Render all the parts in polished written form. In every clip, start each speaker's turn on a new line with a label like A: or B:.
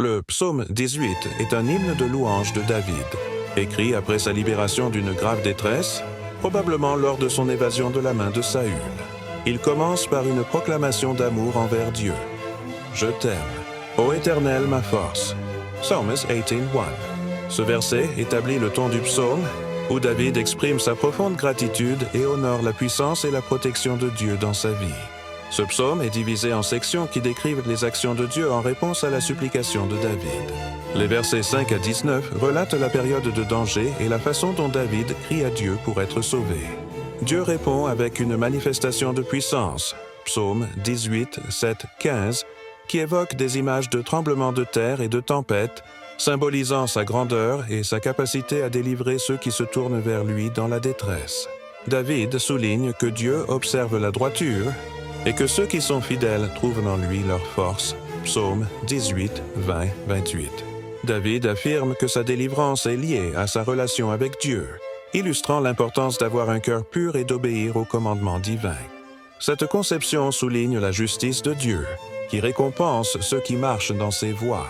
A: Le psaume 18 est un hymne de louange de David, écrit après sa libération d'une grave détresse, probablement lors de son évasion de la main de Saül. Il commence par une proclamation d'amour envers Dieu. « Je t'aime, ô Éternel, ma force » Psalms 18:1. Ce verset établit le ton du psaume, où David exprime sa profonde gratitude et honore la puissance et la protection de Dieu dans sa vie. Ce psaume est divisé en sections qui décrivent les actions de Dieu en réponse à la supplication de David. Les versets 5 à 19 relatent la période de danger et la façon dont David crie à Dieu pour être sauvé. Dieu répond avec une manifestation de puissance, psaume 18, 7, 15, qui évoque des images de tremblements de terre et de tempêtes, symbolisant sa grandeur et sa capacité à délivrer ceux qui se tournent vers lui dans la détresse. David souligne que Dieu observe la droiture et que ceux qui sont fidèles trouvent en lui leur force. Psaume 18, 20, 28. David affirme que sa délivrance est liée à sa relation avec Dieu, illustrant l'importance d'avoir un cœur pur et d'obéir aux commandements divins. Cette conception souligne la justice de Dieu, qui récompense ceux qui marchent dans ses voies.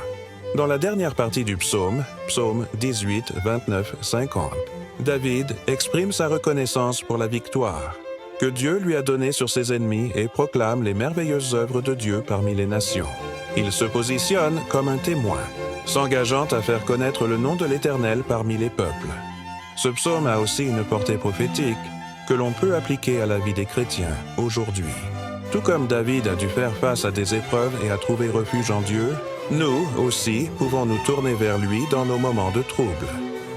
A: Dans la dernière partie du psaume, psaume 18, 29, 50, David exprime sa reconnaissance pour la victoire que Dieu lui a donnée sur ses ennemis et proclame les merveilleuses œuvres de Dieu parmi les nations. Il se positionne comme un témoin, s'engageant à faire connaître le nom de l'Éternel parmi les peuples. Ce psaume a aussi une portée prophétique que l'on peut appliquer à la vie des chrétiens aujourd'hui. Tout comme David a dû faire face à des épreuves et a trouvé refuge en Dieu, nous aussi pouvons nous tourner vers lui dans nos moments de trouble.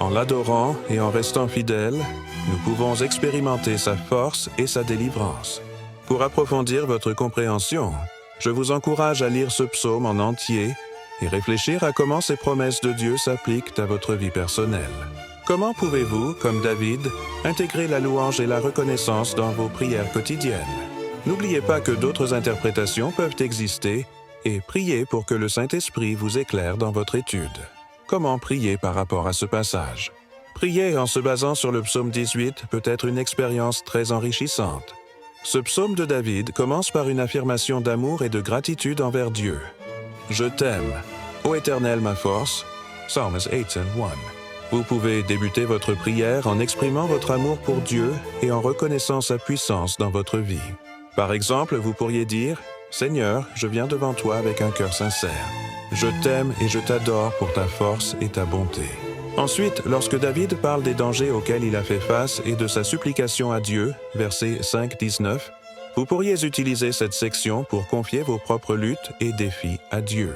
A: En l'adorant et en restant fidèles, nous pouvons expérimenter sa force et sa délivrance. Pour approfondir votre compréhension, je vous encourage à lire ce psaume en entier et réfléchir à comment ces promesses de Dieu s'appliquent à votre vie personnelle. Comment pouvez-vous, comme David, intégrer la louange et la reconnaissance dans vos prières quotidiennes? N'oubliez pas que d'autres interprétations peuvent exister et priez pour que le Saint-Esprit vous éclaire dans votre étude. Comment prier par rapport à ce passage? Prier en se basant sur le psaume 18 peut être une expérience très enrichissante. Ce psaume de David commence par une affirmation d'amour et de gratitude envers Dieu. « Je t'aime, ô Éternel ma force » Psalms 18:1. Vous pouvez débuter votre prière en exprimant votre amour pour Dieu et en reconnaissant sa puissance dans votre vie. Par exemple, vous pourriez dire « Seigneur, je viens devant toi avec un cœur sincère. Je t'aime et je t'adore pour ta force et ta bonté. » Ensuite, lorsque David parle des dangers auxquels il a fait face et de sa supplication à Dieu, versets 5-19, vous pourriez utiliser cette section pour confier vos propres luttes et défis à Dieu.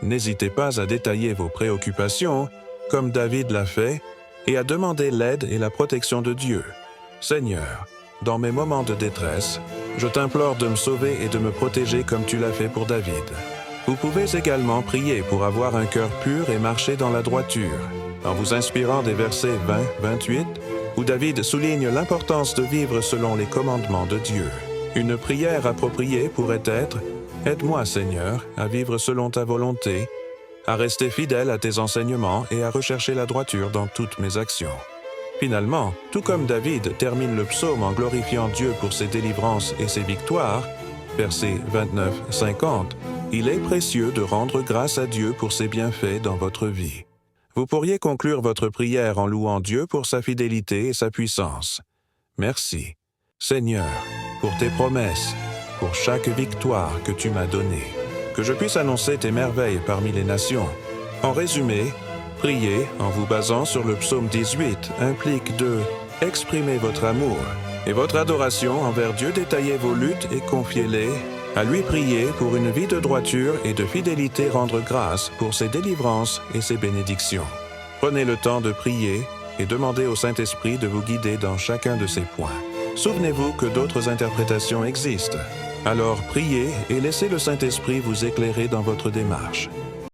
A: N'hésitez pas à détailler vos préoccupations, comme David l'a fait, et à demander l'aide et la protection de Dieu. « Seigneur, dans mes moments de détresse, je t'implore de me sauver et de me protéger comme tu l'as fait pour David. » Vous pouvez également prier pour avoir un cœur pur et marcher dans la droiture, en vous inspirant des versets 20-28, où David souligne l'importance de vivre selon les commandements de Dieu. Une prière appropriée pourrait être « Aide-moi, Seigneur, à vivre selon ta volonté, à rester fidèle à tes enseignements et à rechercher la droiture dans toutes mes actions. » Finalement, tout comme David termine le psaume en glorifiant Dieu pour ses délivrances et ses victoires, versets 29-50, il est précieux de rendre grâce à Dieu pour ses bienfaits dans votre vie. Vous pourriez conclure votre prière en louant Dieu pour sa fidélité et sa puissance. Merci, Seigneur, pour tes promesses, pour chaque victoire que tu m'as donnée. Que je puisse annoncer tes merveilles parmi les nations. En résumé, prier en vous basant sur le psaume 18 implique de exprimer votre amour et votre adoration envers Dieu, détailler vos luttes et confiez-les à lui prier pour une vie de droiture et de fidélité, rendre grâce pour ses délivrances et ses bénédictions. Prenez le temps de prier et demandez au Saint-Esprit de vous guider dans chacun de ces points. Souvenez-vous que d'autres interprétations existent. Alors priez et laissez le Saint-Esprit vous éclairer dans votre démarche.